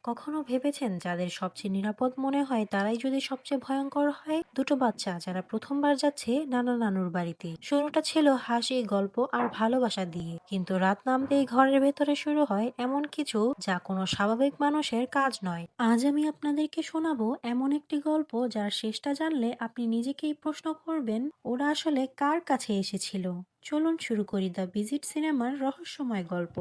কখনো ভেবেছেন যাদের সবচেয়ে নিরাপদ মনে হয় তারাই যদি সবচেয়ে ভয়ঙ্কর হয়? দুটো বাচ্চা যারা প্রথমবার যাচ্ছে নানা নানুর বাড়িতে। শুরুটা ছিল হাসি গল্প আর ভালোবাসা দিয়ে, কিন্তু রাত নামতেই ঘরের ভেতরে শুরু হয় এমন কিছু যা কোনো স্বাভাবিক মানুষের কাজ নয়। আজ আমি আপনাদেরকে শোনাবো এমন একটি গল্প যার শেষটা জানলে আপনি নিজেকেই প্রশ্ন করবেন, ওরা আসলে কার কাছে এসেছিল। চলুন শুরু করি দ্য ভিজিট সিনেমার রহস্যময় গল্প।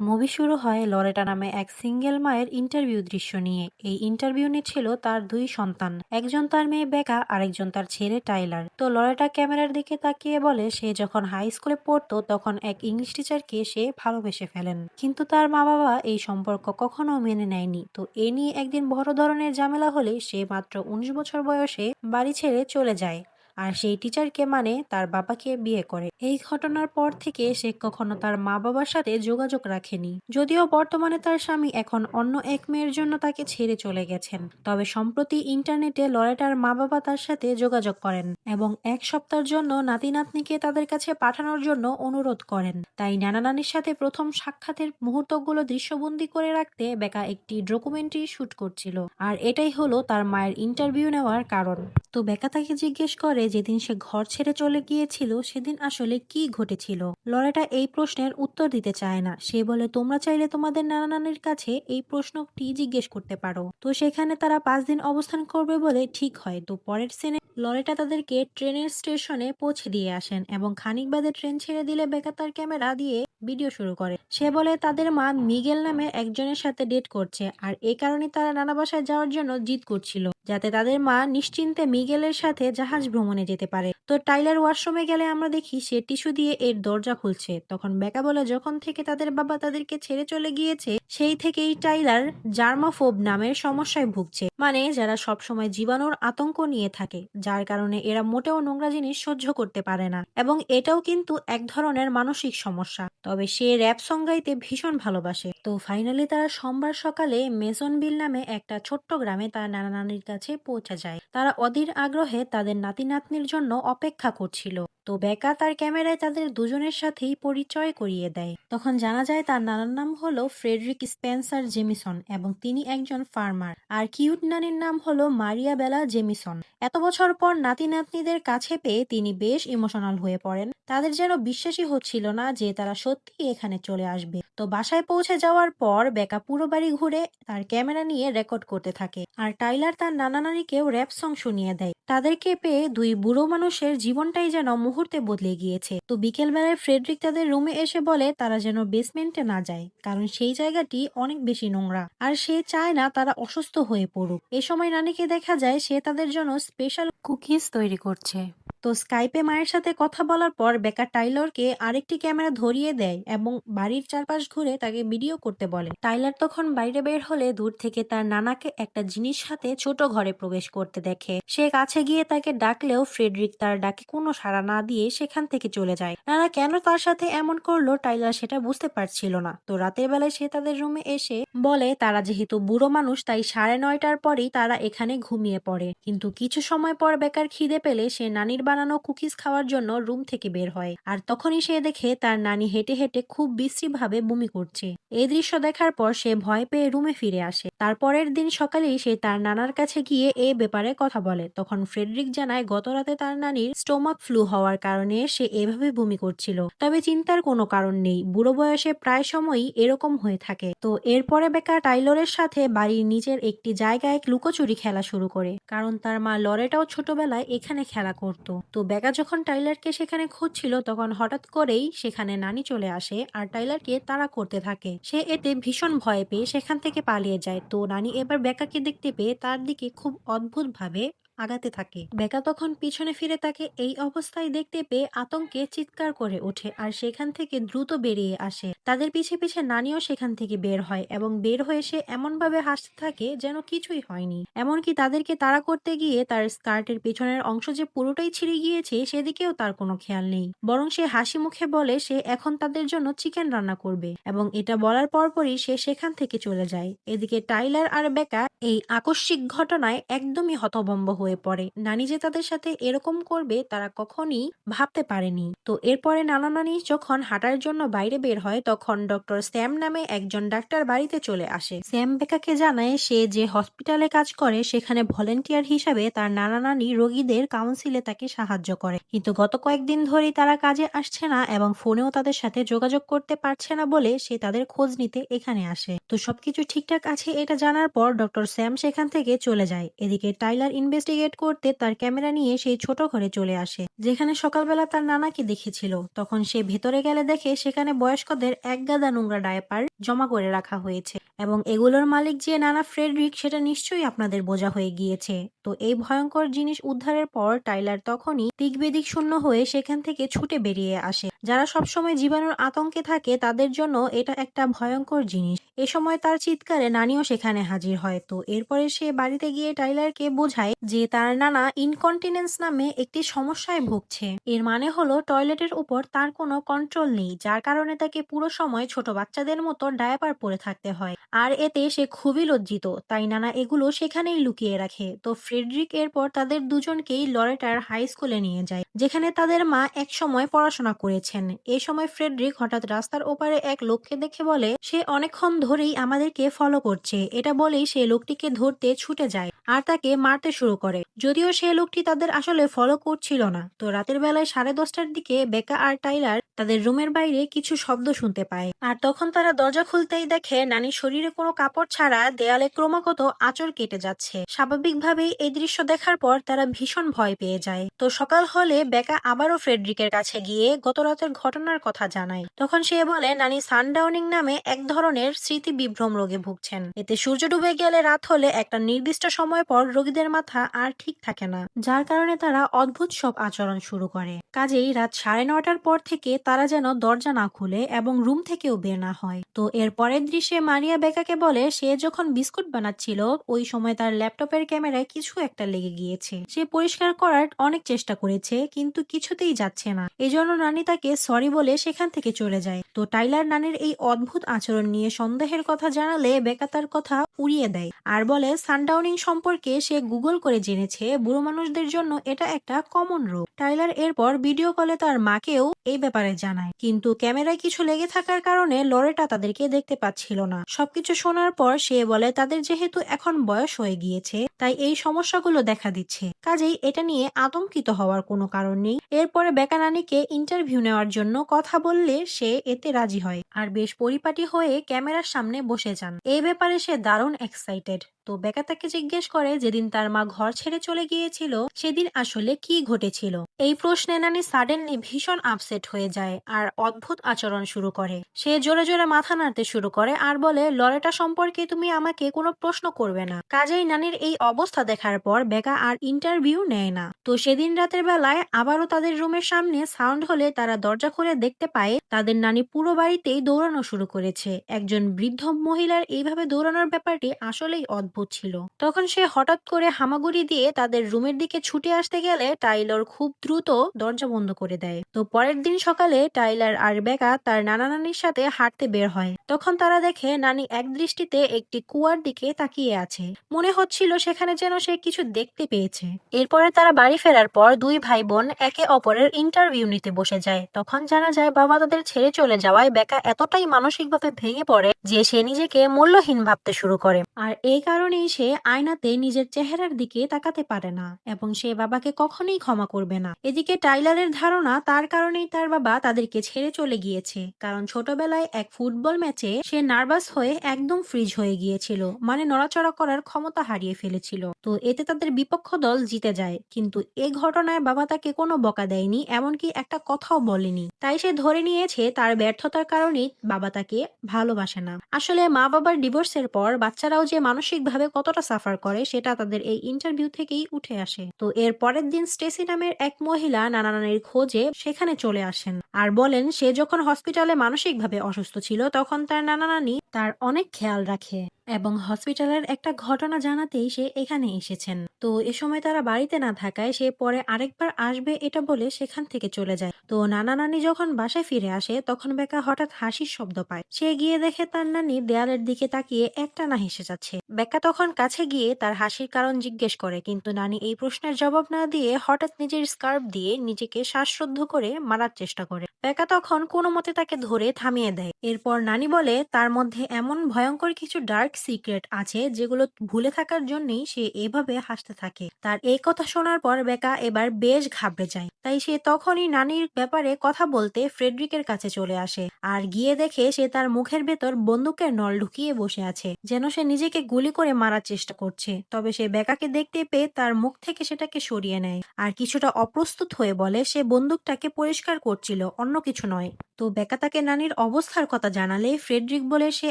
মুভি শুরু হয় লরেটা নামে এক সিঙ্গেল মায়ের ইন্টারভিউ দৃশ্য নিয়ে। এই ইন্টারভিউ নিচ্ছিল তার দুই সন্তান, একজন তার মেয়ে বেকা, আরেকজন তার ছেলে টাইলার। তো লরেটা ক্যামেরার দিকে তাকিয়ে বলে সে যখন হাই স্কুলে পড়তো তখন এক ইংলিশ টিচারকে সে ভালোবেসে ফেলেন, কিন্তু তার মা বাবা এই সম্পর্ক কখনো মেনে নেয়নি। তো এ নিয়ে একদিন বড় ধরনের ঝামেলা হলে সে মাত্র 19 বছর বয়সে বাড়ি ছেড়ে চলে যায়, আর সেই টিচারকে মানে তার বাবাকে বিয়ে করে। এই ঘটনার পর থেকে সে কখনো তার মা বাবার সাথে যোগাযোগ রাখেনি, যদিও বর্তমানে তার স্বামী এখন অন্য এক মেয়ের জন্য তাকে ছেড়ে চলে গেছেন। তবে সম্প্রতি ইন্টারনেটে লরেটার মা বাবা তার সাথে যোগাযোগ করেন এবং এক সপ্তাহের জন্য নাতি নাতনিকে তাদের কাছে পাঠানোর জন্য অনুরোধ করেন। তাই নানা নানির সাথে প্রথম সাক্ষাতের মুহূর্তগুলো দৃশ্যবন্দী করে রাখতে বেকা একটি ডকুমেন্টারি শুট করছিল, আর এটাই হলো তার মায়ের ইন্টারভিউ নেওয়ার কারণ। তো বেকা তাকে জিজ্ঞেস করে যেদিন সে ঘর ছেড়ে চলে গিয়েছিল সেদিন আসলে কি ঘটেছিল। লরেটা এই প্রশ্নের উত্তর দিতে চায় না। সে বলে তোমরা চাইলে তোমাদের নানা নানির কাছে এই প্রশ্নটি জিজ্ঞেস করতে পারো। তো সেখানে তারা 5 দিন অবস্থান করবে বলে ঠিক হয়। তো পরের সিনে লরেটা তাদেরকে ট্রেনের স্টেশনে পৌঁছে দিয়ে আসেন এবং খানিক বাদে ট্রেন ছেড়ে দিলে বেকা তার ক্যামেরা দিয়ে ভিডিও শুরু করে। সে বলে তাদের মা মিগেল নামে একজনের সাথে ডেট করছে, আর এই কারণে তারা নানা বাসায় যাওয়ার জন্য জিদ করছিল যাতে তাদের মা নিশ্চিন্তে মিগেলের সাথে জাহাজ ভ্রমণে যেতে পারে। তো টাইলার ওয়াশরুমে গেলে আমরা দেখি সে টিস্যু দিয়ে এর দরজা খুলছে। তখন বেকা বলে যখন থেকে তাদের বাবা তাদেরকে ছেড়ে চলে গিয়েছে সেই থেকেই টাইলার জার্মাফোব নামের সমস্যায় ভুগছে, মানে যারা সবসময় জীবাণুর আতঙ্ক নিয়ে থাকে, যার কারণে এরা মোটেও নোংরা জিনিস সহ্য করতে পারে না। এবং এটাও কিন্তু এক ধরনের মানসিক সমস্যা। তবে সে র‍্যাপ সং গাইতে ভীষণ ভালোবাসে। তো ফাইনালি তারা সোমবার সকালে মেসনভিল নামে একটা ছোট্ট গ্রামে তার নানা নানির কাছে পৌঁছে যায়। তারা অধীর আগ্রহে তাদের নাতি নাতনির জন্য অপেক্ষা করছিল। তো বেকা তার ক্যামেরায় তাদের দুজনের সাথেই পরিচয় করিয়ে দেয়। তখন জানা যায় তার নানার নাম হলো ফ্রেডরিক স্পেন্সার জেমিসন এবং তিনি একজন ফার্মার, আর কিউট নানির নাম হলো মারিয়া বেলা জেমিসন। এত বছর পর নাতি নাতনিদের কাছে পেয়ে তিনি বেশ ইমোশনাল হয়ে পড়েন। তাদের যেন বিশ্বাসই হচ্ছিল না যে তারা সত্যি এখানে চলে আসবে। তো বাসায় পৌঁছে যাওয়ার পর বেকা পুরো বাড়ি ঘুরে তার ক্যামেরা নিয়ে রেকর্ড করতে থাকে, আর টাইলার তার নানা নানিকেও র‍্যাপ সং শুনিয়ে দেয়। তাদেরকে পেয়ে দুই বুড়ো মানুষের জীবনটাই যেন মুহূর্তে বদলে গিয়েছে। তো বিকেল বেলায় ফ্রেডরিক তাদের রুমে এসে বলে তারা যেন বেসমেন্টে না যায়, কারণ সেই জায়গাটি অনেক বেশি নোংরা, আর সে চায় না তারা অসুস্থ হয়ে পড়ুক। এ সময় নানিকে দেখা যায় সে তাদের জন্য স্পেশাল কুকিজ তৈরি করছে। তো স্কাইপে মায়ের সাথে কথা বলার পর বেকা টাইলরকে আরেকটি ক্যামেরা ধরিয়ে দেয় এবং বাড়ির চারপাশ ঘুরে তাকে ভিডিও করতে বলে। টাইলার তখন বাইরে বের হলে দূর থেকে তার নানাকে একটা জিনিস হাতে ছোট ঘরে প্রবেশ করতে দেখে। সে কাছে গিয়ে তাকে ডাকলেও ফ্রেডরিক তার ডাকে কোনো সাড়া না দিয়ে সেখান থেকে চলে যায়। নানা কেন তার সাথে এমন করলো টাইলার সেটা বুঝতে পারছিল না। তো রাতের বেলায় সে তাদের রুমে এসে বলে তারা যেহেতু বুড়ো মানুষ তাই 9:30টার পরেই তারা এখানে ঘুমিয়ে পড়ে। কিন্তু কিছু সময় পর বেকার খিদে পেলে সে নানির বানানো কুকিজ খাওয়ার জন্য রুম থেকে বের হয়, আর তখনই সে দেখে তার নানি হেঁটে হেঁটে খুব বিশ্রীভাবে বমি করছে। এই দৃশ্য দেখার পর সে ভয় পেয়ে রুমে ফিরে আসে। তারপরের দিন সকালেই সে তার নানার কাছে গিয়ে এই ব্যাপারে কথা বলে। তখন ফ্রেডরিক জানায় গতরাতে তার নানির স্টোমাক ফ্লু হওয়ার কারণে সে এভাবে বমি করছিল। তবে চিন্তার কোনো কারণ নেই, বুড়ো বয়সে প্রায় সময়ই এরকম হয়ে থাকে। তো এরপরে বেকা টাইলরের সাথে বাড়ির নিচের একটি জায়গায় লুকোচুরি খেলা শুরু করে, কারণ তার মা লরেটাও ছোটবেলায় এখানে খেলা করত। তো বেকা যখন টাইলারকে সেখানে খুঁজছিল তখন হঠাৎ করেই সেখানে নানি চলে আসে আর টাইলারকে তাড়া করতে থাকে। সে এতে ভীষণ ভয় পেয়ে সেখান থেকে পালিয়ে যায়। তো নানি এবার বেকাকে দেখতে পেয়ে তার দিকে খুব অদ্ভুত ভাবে আগাতে থাকে। বেকা তখন পিছনে ফিরে তাকে এই অবস্থায় দেখতে পেয়ে আতঙ্কে চিৎকার করে ওঠে আর সেখান থেকে দ্রুত বেরিয়ে আসে। তাদের পিছে পিছে নানিও সেখান থেকে বের হয় এবং বের হয়ে সে এমন ভাবে হাসতে থাকে যেন কিছুই হয়নি। এমনকি তাদেরকে তাড়া করতে গিয়ে তার স্কার্টের পেছনের অংশ যে পুরোটাই ছিঁড়ে গিয়েছে সেদিকেও তার কোনো খেয়াল নেই, বরং সে হাসি মুখে বলে সে এখন তাদের জন্য চিকেন রান্না করবে, এবং এটা বলার পরপরই সে সেখান থেকে চলে যায়। এদিকে টাইলার আর বেকা এই আকস্মিক ঘটনায় একদমই হতভম্ব হয়ে পড়ে। নানি যে তাদের সাথে এরকম করবে তারা কখনই ভাবতে পারেনি। তো এরপরে নানা নানি যখন হাঁটার জন্য বাইরে বের হয় তখন ডক্টর স্যাম নামে একজন ডাক্তার বাড়িতে চলে আসে। স্যাম বেকাকে জানায় সে যে হসপিটালে কাজ করে সেখানে ভলেন্টিয়ার হিসাবে তার নানা নানি রোগীদের কাউন্সিলে তাকে সাহায্য করে, কিন্তু গত কয়েকদিন ধরেই তারা কাজে আসছে না এবং ফোনেও তাদের সাথে যোগাযোগ করতে পারছে না বলে সে তাদের খোঁজ নিতে এখানে আসে। তো সবকিছু ঠিকঠাক আছে এটা জানার পর ডক্টর স্যাম সেখান থেকে চলে যায়। এদিকে টাইলার ইনভেস্টিগেট করতে তার ক্যামেরা নিয়ে সেই ছোট ঘরে চলে আসে যেখানে সকালবেলা তার নানাকে দেখেছিল। তখন সে ভেতরে গেলে দেখে সেখানে বয়স্কদের এক গাদা নোংরা ডায়াপার জমা করে রাখা হয়েছে এবং এগুলোর মালিক যে নানা ফ্রেডরিক সেটা নিশ্চয়ই আপনাদের বোঝা হয়ে গিয়েছে। তো এই ভয়ঙ্কর জিনিস উদ্ধারের পর টাইলার তখনই দিকবেদিক শূন্য হয়ে সেখান থেকে ছুটে বেরিয়ে আসে। যারা সবসময় জীবাণুর আতঙ্কে থাকে তাদের জন্য এটা একটা ভয়ঙ্কর জিনিস। এ সময় তার চিৎকারে নানিও সেখানে হাজির হয়। তো এরপরে সে বাড়িতে গিয়ে টাইলারকে বোঝায় যে তার নানা ইনকন্টিনেন্স নামে একটি সমস্যায় ভুগছে। এর মানে হলো টয়লেটের উপর তার কোনো কন্ট্রোল নেই, যার কারণে তাকে পুরো সময় ছোট বাচ্চাদের মতো ডায়াপার পরে থাকতে হয়। আর এতে সে খুবই লজ্জিত, তাই নানা এগুলো সেখানেই লুকিয়ে রাখে। তো ফ্রেডরিক এরপর তাদের দুজনকেই লরেটার হাই স্কুলে নিয়ে যায় যেখানে তাদের মা এক সময় পড়াশোনা করেছেন। এ সময় ফ্রেডরিক হঠাৎ রাস্তার ওপারে এক লোককে দেখে বলে সে অনেকক্ষণ ধরেই আমাদেরকে ফলো করছে। এটা বলেই সে লোকটিকে ধরতে ছুটে যায় আর তাকে মারতে শুরু করে, যদিও সে লোকটি তাদের আসলে ফলো করছিল না। তো রাতের বেলায় 10:30টার দিকে বেকা আর টাইলার তাদের রুমের বাইরে কিছু শব্দ শুনতে পায় আর তখন তারা দরজা খুলতেই দেখে নানির শরীরে কোনো কাপড় ছাড়া দেয়ালে ক্রমাগত আঁচড় কেটে যাচ্ছে। স্বাভাবিকভাবেই এই দৃশ্য দেখার পর তারা ভীষণ ভয় পেয়ে যায়। তো সকাল হলে বেকা আবারও ফ্রেডরিকের কাছে গিয়ে গত রাতের ঘটনার কথা জানায়। তখন সে বলে নানি সানডাউনিং নামে এক ধরনের স্মৃতি বিভ্রম রোগে ভুগছেন। এতে সূর্য ডুবে গেলে রাত হলে একটা নির্দিষ্ট সময় পর রোগীদের মাথা আর ঠিক থাকে না, যার কারণে তারা অদ্ভুত সব আচরণ শুরু করে। কাজেই রাত 9:30টার পর থেকে তারা যেন দরজা না খুলে এবং রুম থেকেও বের না হয়। তো এর পরের দৃশ্যে মারিয়া বেকাকে বলে সে যখন বিস্কুট বানাচ্ছিল ওই সময় তার ল্যাপটপের ক্যামেরায় কিছু একটা লেগে গিয়েছে। সে পরিষ্কার করার অনেক চেষ্টা করেছে কিন্তু কিছুতেই যাচ্ছে না। এজন্য নানি তাকে সরি বলে সেখান থেকে চলে যায়। তো টাইলার নানির এই অদ্ভুত আচরণ নিয়ে সন্দেহের কথা জানালে বেকা তার কথা উড়িয়ে দেয় আর বলে সানডাউনিং সম্পর্কে সে গুগল করে জেনেছে বুড়ো মানুষদের জন্য এটা একটা কমন রোগ। টাইলার এরপর ভিডিও কলে তার মাকেও এই ব্যাপারে জানায়, কিন্তু ক্যামেরায় কিছু লেগে থাকার কারণে লরেটা তাদেরকে দেখতে পাচ্ছিল না। সবকিছু শোনার পর সে বলে তাদের যেহেতু এখন বয়স হয়ে গিয়েছে তাই এই সমস্যাগুলো দেখা দিচ্ছে, কাজেই এটা নিয়ে আতঙ্কিত হওয়ার কোনো কারণ নেই। এরপরে বেকা নানিকে ইন্টারভিউ নেওয়ার জন্য কথা বললে সে এতে রাজি হয় আর বেশ পরিপাটি হয়ে ক্যামেরার সামনে বসে যান। এই ব্যাপারে সে দারুণ এক্সাইটেড। তো বেকা তাকে জিজ্ঞেস করে যেদিন তার মা ঘর ছেড়ে চলে গিয়েছিল সেদিন আসলে কি ঘটেছিল। এই প্রশ্নে নানি সাডেনলি ভীষণ আপসেট হয়ে যায় আর অদ্ভুত আচরণ শুরু করে। সে জোরে জোরে মাথা নাড়তে শুরু করে আর বলে লরেটা সম্পর্কে তুমি আমাকে কোনো প্রশ্ন করবে না। কাজেই নানির এই অবস্থা দেখার পর বেকা আর ইন্টারভিউ নেয় না। তো সেদিন রাতের বেলায় আবারও তাদের রুমের সামনে সাউন্ড হলে তারা দরজা খুলে দেখতে পায় তাদের নানি পুরো বাড়িতেই দৌড়ানো শুরু করেছে। একজন বৃদ্ধ মহিলার এইভাবে দৌড়ানোর ব্যাপারটি আসলেই অদ্ভুত ছিল। তখন সে হঠাৎ করে হামাগুড়ি দিয়ে তাদের রুমের দিকে ছুটে আসতে গেলে টাইলার খুব দ্রুত দরজা বন্ধ করে দেয়। তো পরের দিন সকালে টাইলার আর বেকা তার নানা নানির সাথে হাঁটতে বের হয়। তখন তারা দেখে নানি এক দৃষ্টিতে একটি কুয়ার দিকে তাকিয়ে আছে, মনে হচ্ছিল সেখানে যেন সে কিছু দেখতে পেয়েছে। এরপরে তারা বাড়ি ফেরার পর দুই ভাই বোন একে অপরের ইন্টারভিউ নিতে বসে যায়। তখন জানা যায় বাবা তাদের ছেড়ে চলে যাওয়ায় বেকা এতটাই মানসিকভাবে ভেঙে পড়ে যে সে নিজেকে মূল্যহীন ভাবতে শুরু করে আর এই কারণেই সে আয়নাতে নিজের চেহারার দিকে তাকাতে পারে না এবং সে বাবাকে কখনোই ক্ষমা করবে না। এদিকে টাইলারের ধারণা তার কারণেই তার বাবা তাদেরকে ছেড়ে চলে গিয়েছে, কারণ ছোটবেলায় এক ফুটবল ম্যাচে সে নার্ভাস হয়ে একদম ফ্রিজ হয়ে গিয়েছিল, মানে নড়াচড়া করার ক্ষমতা হারিয়ে ফেলেছিল। তো এতে তাদের বিপক্ষ দল জিতে যায়, কিন্তু এই ঘটনায় বাবা তাকে কোনো বকা দেয়নি, এমনকি একটা কথাও বলেনি। তাই সে ধরে নিয়েছে তার ব্যর্থতার কারণেই বাবা তাকে ভালোবাসে না। আসলে মা বাবার ডিভোর্সের পর বাচ্চারাও যে মানসিকভাবে কতটা সাফার করে সেটা তাদের এই ইন্টারভিউ থেকেই উঠে আসে। তো এর পরের দিন স্টেসি নামের এক মহিলা নানা নানির খোঁজে সেখানে চলে আসেন আর বলেন সে যখন হসপিটালে মানসিকভাবে অসুস্থ ছিল তখন তার নানা নানি তার অনেক খেয়াল রাখে এবং হসপিটালের একটা ঘটনা জানাতেই সে এখানে এসেছেন। তো এ সময় তারা বাড়িতে না থাকায় সে পরে আরেকবার আসবে এটা বলে সেখান থেকে চলে যায়। তো নানা নানি যখন বাসায় ফিরে আসে তখন বেকা হঠাৎ হাসির শব্দ পায়। সে গিয়ে দেখে তার নানি দেয়ালের দিকে তাকিয়ে একটানা হেসে যাচ্ছে। বেকা তখন কাছে গিয়ে তার হাসির কারণ জিজ্ঞেস করে, কিন্তু নানি এই প্রশ্নের জবাব না দিয়ে হঠাৎ নিজের স্কার্ফ দিয়ে নিজেকে শ্বাসরুদ্ধ করে মারার চেষ্টা করে। বেকা তখন কোনো মতে তাকে ধরে থামিয়ে দেয়। এরপর নানি বলে তার মধ্যে এমন ভয়ঙ্কর কিছু ডার্ক সিক্রেট আছে যেগুলো ভুলে থাকার জন্যই সে এভাবে হাসতে থাকে। তার এই কথা শোনার পর বেকা এবার বেশ ঘাবড়ে যায়। তাই সে তখনই নানির ব্যাপারে কথা বলতে ফ্রেডরিকের কাছে চলে আসে আর গিয়ে দেখে সে তার মুখের ভেতর বন্দুকের নল ঢুকিয়ে বসে আছে, যেন সে নিজেকে গুলি করে মারার চেষ্টা করছে। তবে সে বেকাকে দেখতে পেয়ে তার মুখ থেকে সেটাকে সরিয়ে নেয় আর কিছুটা অপ্রস্তুত হয়ে বলে সে বন্দুকটাকে পরিষ্কার করছিল, অন্য কিছু নয়। তো বেকা তাকে নানির অবস্থার কথা জানালে ফ্রেডরিক বলে সে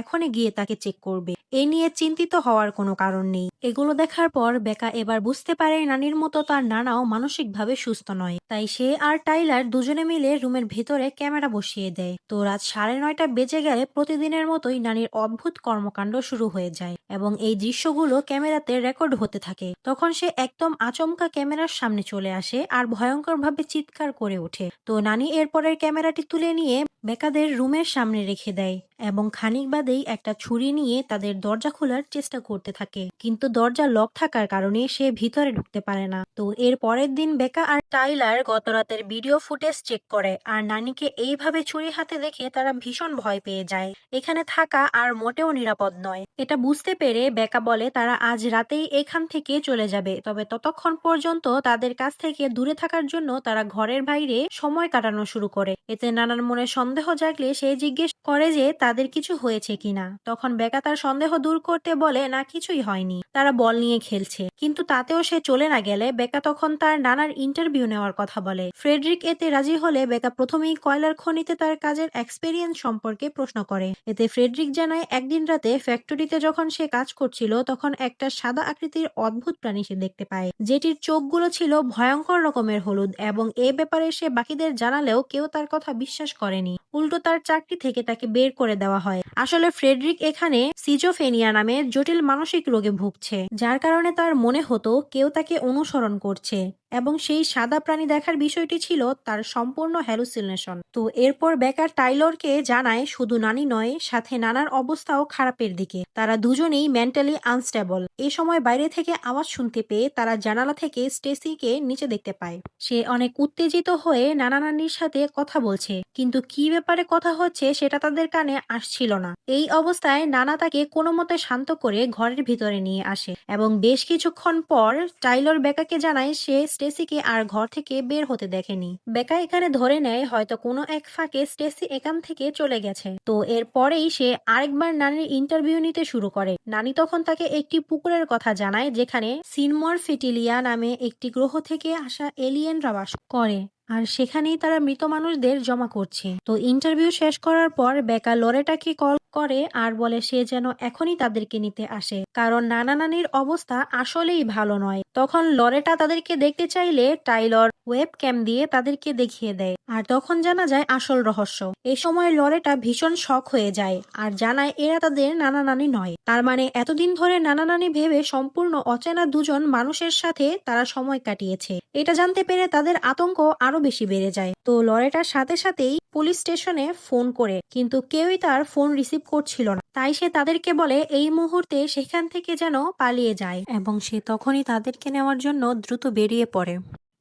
এখনই গিয়ে তাকে চেক করবে, এ নিয়ে চিন্তিত হওয়ার কোনো কারণ নেই। এগুলো দেখার পর বেকা এবার বুঝতে পারে নানির মতো তার নানাও মানসিকভাবে সুস্থ নয়। তাই সে আর টাইলার দুজনে মিলে রুমের ভেতরে ক্যামেরা বসিয়ে দেয়। তো রাত 9:30 বেজে গেলে প্রতিদিনের মতোই নানির অদ্ভুত কর্মকাণ্ড শুরু হয়ে যায় এবং এই দৃশ্যগুলো ক্যামেরাতে রেকর্ড হতে থাকে। তখন সে একদম আচমকা ক্যামেরার সামনে চলে আসে আর ভয়ঙ্করভাবে চিৎকার করে ওঠে। তো নানি এরপরের ক্যামেরাটি তুলে নিয়ে বেকাদের রুমের সামনে রেখে দেয় এবং খানিক বাদেই একটা ছুরি নিয়ে তাদের দরজা খোলার চেষ্টা করতে থাকে, কিন্তু দরজা লক থাকার কারণে সে ভিতরে ঢুকতে পারে না। তো এর পরের দিন বেকা আর টাইলার গতরাতের ভিডিও ফুটেজ চেক করে আর নানিকে এইভাবে ছুরি হাতে দেখে তারা ভীষণ ভয় পেয়ে যায়। এখানে থাকা আর মোটেও নিরাপদ নয় এটা বুঝতে পেরে বেকা বলে তারা আজ রাতেই এখান থেকে চলে যাবে, তবে ততক্ষণ পর্যন্ত তাদের কাছ থেকে দূরে থাকার জন্য তারা ঘরের বাইরে সময় কাটানো শুরু করে। এতে নানার মনে সন্দেহ জাগলে সে জিজ্ঞেস করে যে তাদের কিছু হয়েছে কিনা। তখন বেকা তার সন্দেহ দূর করতে বলে না, কিছুই হয়নি, তারা বল নিয়ে খেলছে। কিন্তু তাতেও সে চলে না গেলে বেকা তখন তার নানার ইন্টারভিউ নেওয়ার কথা বলে। ফ্রেডরিক এতে রাজি হলে বেকা প্রথমেই কয়লার খনিতে তার কাজের এক্সপেরিয়েন্স সম্পর্কে প্রশ্ন করে। এতে ফ্রেডরিক জানায় একদিন রাতে ফ্যাক্টরিতে যখন সে কাজ করছিল তখন একটা সাদা আকৃতির অদ্ভুত প্রাণী সে দেখতে পায়, যেটির চোখগুলো ছিল ভয়ঙ্কর রকমের হলুদ এবং এ ব্যাপারে সে বাকিদের জানালেও কেউ তার কথা বিশ্বাস করেনি। উল্টো তার চাকরি থেকে তাকে বের করে দেওয়া হয়। আসলে ফ্রেডরিক এখানে সিজোফেনিয়া নামে জটিল মানসিক রোগে ভুগছে, যার কারণে তার মনে হতো কেউ তাকে অনুসরণ করছে এবং সেই সাদা প্রাণী দেখার বিষয়টি ছিল তার সম্পূর্ণ হ্যালুসিনেশন। তো এরপর বেকার টাইলরকে জানায় শুধু নানি নয়, সাথে নানার অবস্থাও খারাপের দিকে, তারা দুজনেই মেন্টালি আনস্টেবল। এই সময় বাইরে থেকে আওয়াজ শুনতে পেয়ে তারা জানালা থেকে স্টেসিকে নিচে দেখতে পায়। সে অনেক উত্তেজিত হয়ে নানা নানির সাথে কথা বলছে, কিন্তু কি ব্যাপারে কথা হচ্ছে সেটা তাদের কানে আসছিল না। এই অবস্থায় নানা তাকে কোনো মতে শান্ত করে ঘরের ভিতরে নিয়ে আসে এবং বেশ কিছুক্ষণ পর টাইলর বেকাকে জানায় সে স্টেসিকে আর ঘর থেকে বের হতে দেখেনি। বেকা এখানে ধরে নেয় হয়তো কোনো এক ফাঁকে স্টেসি এখান থেকে চলে গেছে। তো এরপরেই সে আরেকবার নানির ইন্টারভিউ নিতে শুরু করে। নানি তখন তাকে একটি পুকুরের কথা জানায় যেখানে সিনমর ফিটিলিয়া নামে একটি গ্রহ থেকে আসা এলিয়েনরা বাস করে আর সেখানেই তারা মৃত মানুষদের জমা করছে। তো ইন্টারভিউ শেষ করার পর বেকা লরেটাকে কল করে আর বলে সে যেন এখনই তাদেরকে নিতে আসে, কারণ নানা নানির অবস্থা আসলেই ভালো নয়। তখন লরেটা তাদেরকে দেখতে চাইলে টাইলর ওয়েব ক্যাম দিয়ে তাদেরকে দেখিয়ে দেয় আর তখন জানা যায় আসল রহস্য। এ সময় লরেটা ভীষণ শক হয়ে যায় আর জানায় এরা তাদের নানা নানি নয়। তার মানে এতদিন ধরে নানা নানি ভেবে সম্পূর্ণ অচেনা দুজন মানুষের সাথে তারা সময় কাটিয়েছে। এটা জানতে পেরে তাদের আতঙ্ক আরো বেশি বেড়ে যায়। তো লরেটার সাথে সাথেই পুলিশ স্টেশনে ফোন করে, কিন্তু কেউই তার ফোন রিসিভ করছিল না। তাই সে তাদেরকে বলে এই মুহূর্তে সেখান থেকে যেন পালিয়ে যায় এবং সে তখনই তাদেরকে নেওয়ার জন্য দ্রুত বেরিয়ে পড়ে।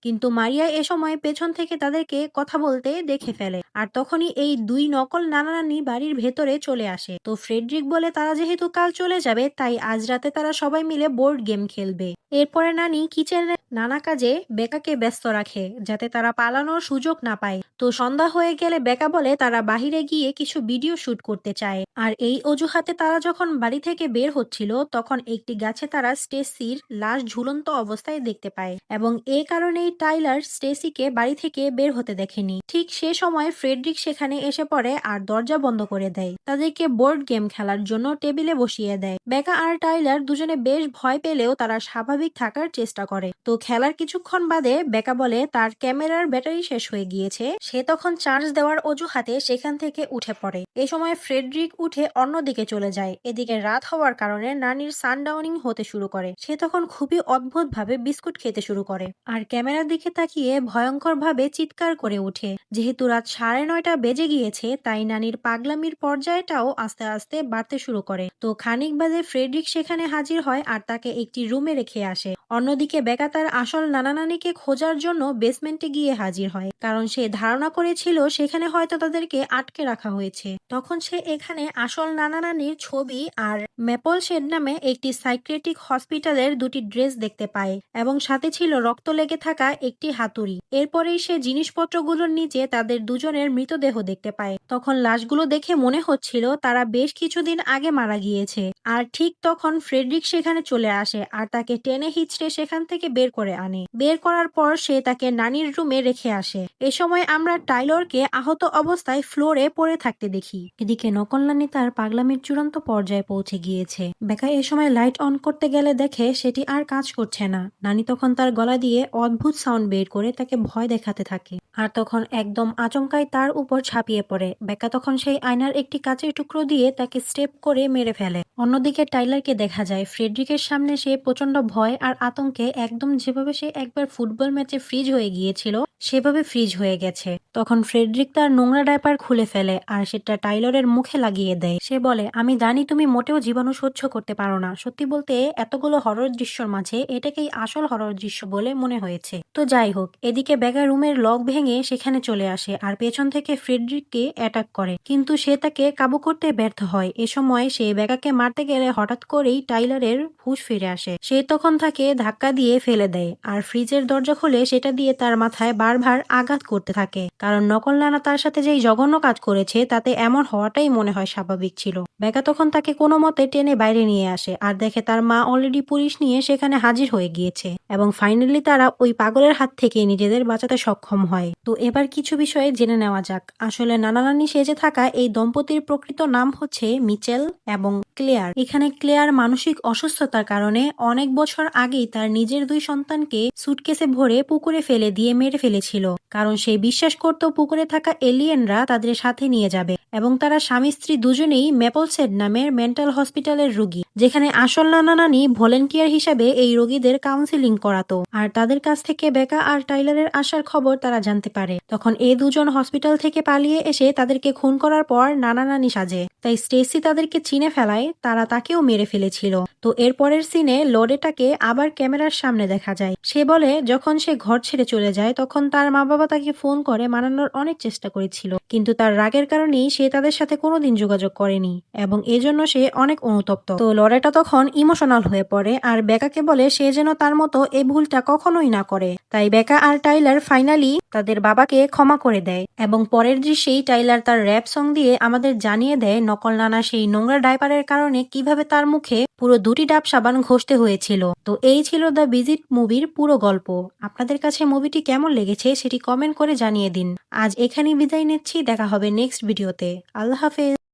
কিন্তু মারিয়া এ সময় পেছন থেকে তাদেরকে কথা বলতে দেখে ফেলে আর তখনই এই দুই নকল নানা নানি বাড়ির ভেতরে চলে আসে। তো ফ্রেডরিক বলে তারা যেহেতু কাল চলে যাবে তাই আজ রাতে তারা সবাই মিলে বোর্ড গেম খেলবে। এরপরে নানি কিচেনে নানা কাজে বেকাকে ব্যস্ত রাখে যাতে তারা পালানোর সুযোগ না পায়। তো সন্ধ্যা হয়ে গেলে বেকা বলে তারা বাহিরে গিয়ে কিছু ভিডিও শুট করতে চায় আর এই অজুহাতে তারা যখন বাড়ি থেকে বের হচ্ছিল তখন একটি গাছে তারা স্টেসির লাশ ঝুলন্ত অবস্থায় দেখতে পায় এবং এ কারণেই টাইলার স্টেসিকে বাড়ি থেকে বের হতে দেখেনি। ঠিক সে সময় ফ্রেডরিক সেখানে এসে পড়ে আর দরজা বন্ধ করে দেয়, তাদেরকে বোর্ড গেম খেলার জন্য টেবিলে বসিয়ে দেয়। বেকা আর টাইলার দুজনে বেশ ভয় পেলেও তারা স্বাভাবিক থাকার চেষ্টা করে। তো খেলার কিছুক্ষণ বাদে বেকা বলে তার ক্যামেরার ব্যাটারি শেষ হয়ে গিয়েছে। সে তখন চার্জ দেওয়ার অজুহাতে সেখান থেকে উঠে পড়ে। এ সময় ফ্রেডরিক উঠে অন্যদিকে চলে যায়। এদিকে রাত হওয়ার কারণে নানির সানডাউনিং হতে শুরু করে। সে তখন খুবই অদ্ভুতভাবে বিস্কুট খেতে শুরু করে আর ক্যামেরার দিকে তাকিয়ে ভয়ঙ্করভাবে চিৎকার করে ওঠে। যেহেতু রাত 9:30 বেজে গিয়েছে, তাই নানির পাগলামির পর্যায়টাও আস্তে আস্তে বাড়তে শুরু করে। তো খানিক বাদে ফ্রেডরিক সেখানে হাজির হয় আর তাকে একটি রুমে রেখে আসে। অন্যদিকে বেকা তার আসল নানা নানিকে খোঁজার জন্য বেসমেন্টে গিয়ে হাজির হয়, কারণ সে ধারণা করেছিল সেখানে হয়তো তাদেরকে আটকে রাখা হয়েছে। তখন সে এখানে আসল নানা নানির ছবি আর ম্যাপল শেড নামে একটি সাইকিয়াট্রিক হসপিটালের দুটি ড্রেস দেখতে পায় এবং সাথে ছিল রক্ত লেগে থাকা একটি হাতুড়ি। এরপরেই সে জিনিসপত্রগুলোর নিচে তাদের দুজনের মৃতদেহ দেখতে পায়। তখন লাশগুলো দেখে মনে হচ্ছিল তারা বেশ কিছুদিন আগে মারা গিয়েছে। আর ঠিক তখন ফ্রেডরিক সেখানে চলে আসে আর তাকে টেনে হিচড়ে সেখান থেকে বের করে আনে। বের করার পর সে তাকে নানির রুমে রেখে আসে। এ সময় আমরা টাইলরকে আহত অবস্থায় ফ্লোরে পড়ে থাকতে দেখি। এদিকে নকল নানি তার পাগলামির চূড়ান্ত পর্যায়ে পৌঁছে গিয়েছে। বেকা এ সময় লাইট অন করতে গেলে দেখে সেটি আর কাজ করছে না। নানি তখন তার গলা দিয়ে অদ্ভুত সাউন্ড বের করে তাকে ভয় দেখাতে থাকে আর তখন একদম আচমকাই তার উপর ঝাঁপিয়ে পড়ে। বেকা তখন সেই আয়নার একটি কাচের টুকরো দিয়ে তাকে স্টেপ করে মেরে ফেলে। অন্যদিকে টাইলারকে দেখা যায় ফ্রেডরিকের সামনে সে প্রচন্ড ভয় আর আতঙ্কে একদম যেভাবে সে একবার ফুটবল ম্যাচে ফ্রিজ হয়ে গিয়েছিল সেভাবে ফ্রিজ হয়ে গেছে। তখন ফ্রেডরিক তার নোংরা ডায়পার খুলে ফেলে আর সেটা টাইলরের মুখে লাগিয়ে দেয়। সে বলে, আমি জানি তুমি মোটেও জীবাণু সহ্য করতে পারো না। সত্যি বলতে এতগুলো হরর দৃশ্যর মাঝে এটাকেই আসল হরর দৃশ্য বলে মনে হয়েছে। তো যাই হোক, এদিকে বেগা রুমের লক ভেঙে সেখানে চলে আসে আর পেছন থেকে ফ্রেডরিককে অ্যাটাক করে, কিন্তু সে তাকে কাবু করতে ব্যর্থ হয়। এ সময় সে বেগাকে মারতে গেলে হঠাৎ করেই টাইলারের হুঁশ ফিরে আসে। সে তখন তাকে ধাক্কা দিয়ে ফেলে দেয় আর ফ্রিজের দরজা খুলে সেটা দিয়ে তার মাথায় বারবার আঘাত করতে থাকে, কারণ নকল নানা তার সাথে যেই জঘন্য কাজ করেছে তাতে এমন হওয়াটাই মনে হয় স্বাভাবিক ছিল। বেগা তখন তাকে কোনো মতে টেনে বাইরে নিয়ে আসে আর দেখে তার মা অলরেডি পুলিশ নিয়ে সেখানে হাজির হয়ে গিয়েছে এবং ফাইনালি তারা ওই পাগলের হাত থেকে নিজেদের বাঁচাতে সক্ষম হয়। তো এবার কিছু বিষয়ে জেনে নেওয়া যাক। আসলে নানা নানি সেজে থাকা এই দম্পতির প্রকৃত নাম হচ্ছে মিচেল এবং ক্লেয়ার। এখানে ক্লেয়ার মানসিক অসুস্থতার কারণে অনেক বছর আগেই তার নিজের 2 সন্তানকে সুটকেসে ভরে পুকুরে ফেলে দিয়ে মেরে ফেলেছিল, কারণ সে বিশ্বাস করত পুকুরে থাকা এলিয়েনরা তাদের সাথে নিয়ে যাবে এবং তারা স্বামী স্ত্রী দুজনেই ম্যাপলসেড নামের মেন্টাল হসপিটালের রোগী, যেখানে আসল নানা নানি ভলেন্টিয়ার হিসাবে এই রোগীদের কাউন্সিলিং করাতো। আর তাদের কাছ থেকে বেকা আর টাইলারের আসার খবর তারা জানতে পারে। তখন এই দুজন হসপিটাল থেকে পালিয়ে এসে তাদেরকে খুন করার পর নানা নানি সাজে। তাই স্টেসি তাদেরকে চিনে ফেলায় তারা তাকেও মেরে ফেলেছিল। তো এরপরের সিনে লোরেটাকে আবার ক্যামেরার সামনে দেখা যায়। সে বলে যখন সে ঘর ছেড়ে চলে যায় তখন তার মা বাবা তাকে ফোন করে মানানোর অনেক চেষ্টা করেছিল, কিন্তু তার রাগের কারণেই সে তাদের সাথে কোনোদিন যোগাযোগ করেনি এবং এজন্য সে অনেক অনুতপ্ত। তো লরেটা তখন ইমোশনাল হয়ে পড়ে আর বেকাকে বলে সে যেন তার মতো এই ভুলটা কখনোই না করে। তাই বেকা আর টাইলার ফাইনালি তাদের বাবাকে ক্ষমা করে দেয় এবং পরের দৃশ্যেই টাইলার তার র‍্যাপ সং দিয়ে আমাদের জানিয়ে দেয় নকল নানা সেই নোংরা ডাইপারের কারণে কিভাবে তার মুখে পুরো 2টি ডাব সাবান ঘষতে হয়েছিল। তো এই ছিল দ্য ভিজিট মুভির পুরো গল্প। আপনাদের কাছে মুভিটি কেমন লেগেছে সেটি কমেন্ট করে জানিয়ে দিন। আজ এখানেই বিদায় নিচ্ছি, দেখা হবে নেক্সট ভিডিওতে। আল্লাহ হাফেজ।